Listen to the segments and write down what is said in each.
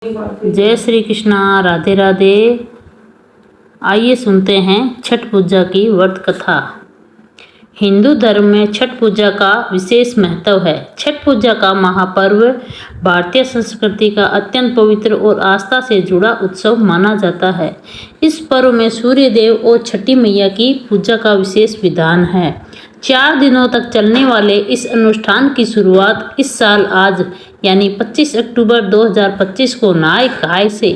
जय श्री कृष्णा, राधे राधे। आइए सुनते हैं छठ पूजा की व्रत कथा। हिंदू धर्म में छठ पूजा का विशेष महत्व है। छठ पूजा का महापर्व भारतीय संस्कृति का अत्यंत पवित्र और आस्था से जुड़ा उत्सव माना जाता है। इस पर्व में सूर्य देव और छठी मैया की पूजा का विशेष विधान है। 4 दिनों तक चलने वाले इस अनुष्ठान की शुरुआत इस साल आज यानी 25 अक्टूबर 2025 को नहाय खाय से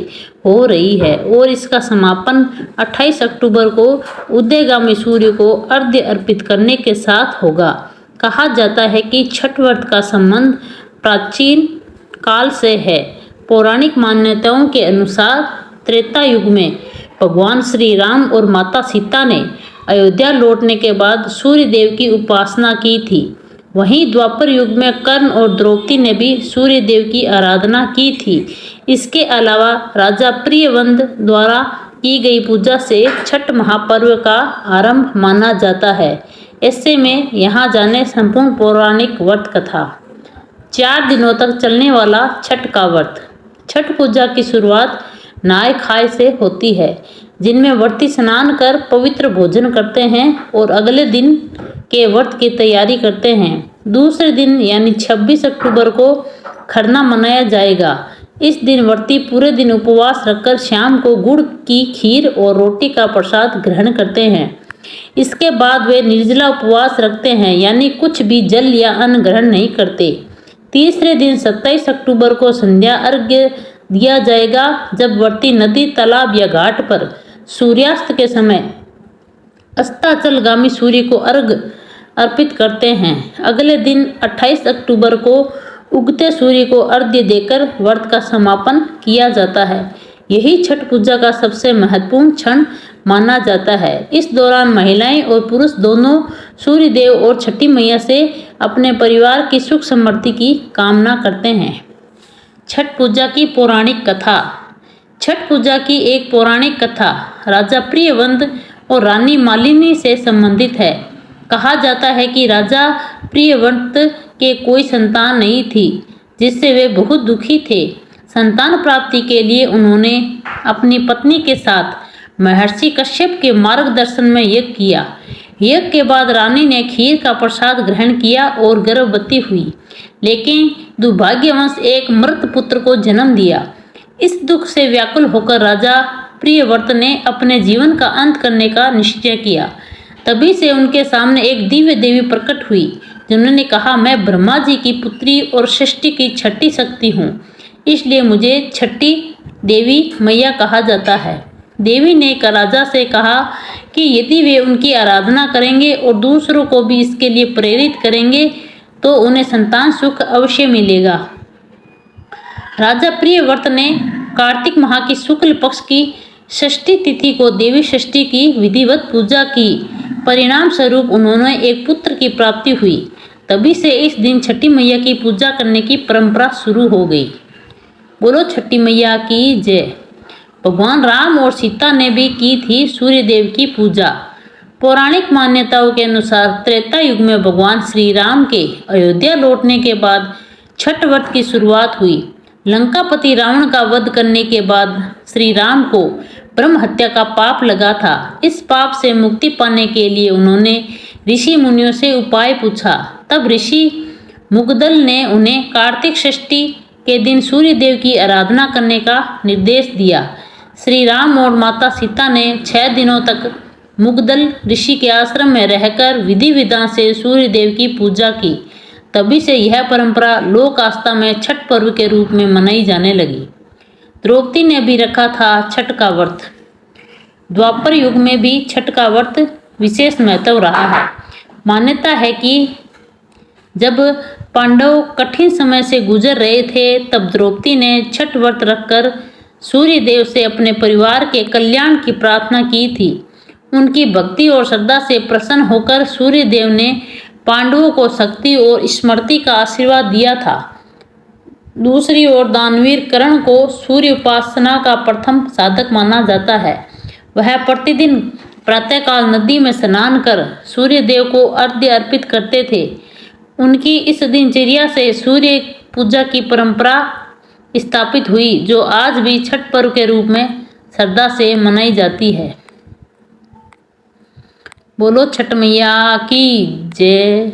हो रही है और इसका समापन 28 अक्टूबर को उदयगामी सूर्य को अर्घ्य अर्पित करने के साथ होगा। कहा जाता है कि छठ व्रत का संबंध प्राचीन काल से है। पौराणिक मान्यताओं के अनुसार त्रेता युग में भगवान श्री राम और माता सीता ने अयोध्या लौटने के बाद सूर्य देव की उपासना की थी। वहीं द्वापर युग में कर्ण और द्रौपदी ने भी सूर्य देव की आराधना की थी। इसके अलावा राजा प्रियव्रत द्वारा की गई पूजा से छठ महापर्व का आरंभ माना जाता है। ऐसे में यहाँ जाने संपूर्ण पौराणिक व्रत कथा। 4 दिनों तक चलने वाला छठ का व्रत। छठ पूजा की शुरुआत नहाय खाय से होती है, जिनमें व्रती स्नान कर पवित्र भोजन करते हैं और अगले दिन के व्रत की तैयारी करते हैं। दूसरे दिन यानी 26 अक्टूबर को खरना मनाया जाएगा। इस दिन व्रती पूरे दिन उपवास रखकर शाम को गुड़ की खीर और रोटी का प्रसाद ग्रहण करते हैं। इसके बाद वे निर्जला उपवास रखते हैं, यानी कुछ भी जल या अन्न ग्रहण नहीं करते। तीसरे दिन 27 अक्टूबर को संध्या अर्घ्य दिया जाएगा, जब व्रती नदी, तालाब या घाट पर सूर्यास्त के समय अस्ताचलगामी सूर्य को अर्घ्य अर्पित करते हैं। अगले दिन 28 अक्टूबर को उगते सूर्य को अर्घ्य देकर व्रत का समापन किया जाता है। यही छठ पूजा का सबसे महत्वपूर्ण क्षण माना जाता है। इस दौरान महिलाएं और पुरुष दोनों सूर्य देव और छठी मैया से अपने परिवार की सुख समृद्धि की कामना करते हैं। छठ पूजा की पौराणिक कथा। छठ पूजा की एक पौराणिक कथा राजा प्रियव्रत और रानी मालिनी से संबंधित है। कहा जाता है कि राजा प्रियव्रत के कोई संतान नहीं थी, जिससे वे बहुत दुखी थे। संतान प्राप्ति के लिए उन्होंने अपनी पत्नी के साथ महर्षि कश्यप के मार्गदर्शन में यज्ञ किया। यज्ञ के बाद रानी ने खीर का प्रसाद ग्रहण किया और गर्भवती हुई, लेकिन दुर्भाग्यवश एक मृत पुत्र को जन्म दिया। इस दुख से व्याकुल होकर राजा प्रियव्रत ने अपने जीवन का अंत करने का निश्चय किया। तभी से उनके सामने एक दिव्य देवी प्रकट हुई, जिन्होंने कहा, मैं ब्रह्मा जी की पुत्री और सृष्टि की छठी शक्ति हूँ, इसलिए मुझे छठी देवी मैया कहा जाता है। देवी ने राजा से कहा कि यदि वे उनकी आराधना करेंगे और दूसरों को भी इसके लिए प्रेरित करेंगे तो उन्हें संतान सुख अवश्य मिलेगा। राजा प्रियव्रत ने कार्तिक माह की शुक्ल पक्ष की षष्ठी तिथि को देवी षष्ठी की विधिवत पूजा की। परिणाम स्वरूप उन्होंने एक पुत्र की प्राप्ति हुई। तभी से इस दिन छठी मैया की पूजा करने की परंपरा शुरू हो गई। बोलो छठी मैया की जय। भगवान राम और सीता ने भी की थी सूर्य देव की पूजा। पौराणिक मान्यताओं के अनुसार त्रेता युग में भगवान श्री राम के अयोध्या लौटने के बाद छठ व्रत की शुरुआत हुई। लंकापति रावण का वध करने के बाद श्री राम को ब्रह्म हत्या का पाप लगा था। इस पाप से मुक्ति पाने के लिए उन्होंने ऋषि मुनियों से उपाय पूछा। तब ऋषि मुगदल ने उन्हें कार्तिक षष्ठी के दिन सूर्य देव की आराधना करने का निर्देश दिया। श्री राम और माता सीता ने 6 दिनों तक मुगदल ऋषि के आश्रम में रहकर विधि विधान से सूर्य देव की पूजा की। तभी से यह परंपरा लोक आस्था में छठ पर्व के रूप में मनाई जाने लगी। द्रौपदी ने भी रखा था छठ का व्रत। द्वापर युग में भी छठ का व्रत विशेष महत्व रहा है। मान्यता है कि जब पांडव कठिन समय से गुजर रहे थे, तब द्रौपदी ने छठ व्रत रखकर सूर्य देव से अपने परिवार के कल्याण की प्रार्थना की थी। उनकी भक्ति और श्रद्धा से प्रसन्न होकर सूर्य देव ने पांडवों को शक्ति और स्मृति का आशीर्वाद दिया था। दूसरी ओर दानवीर कर्ण को सूर्य उपासना का प्रथम साधक माना जाता है। वह प्रतिदिन प्रातःकाल नदी में स्नान कर सूर्य देव को अर्घ्य अर्पित करते थे। उनकी इस दिनचर्या से सूर्य पूजा की परंपरा स्थापित हुई, जो आज भी छठ पर्व के रूप में श्रद्धा से मनाई जाती है। बोलो छठ मैया की जय।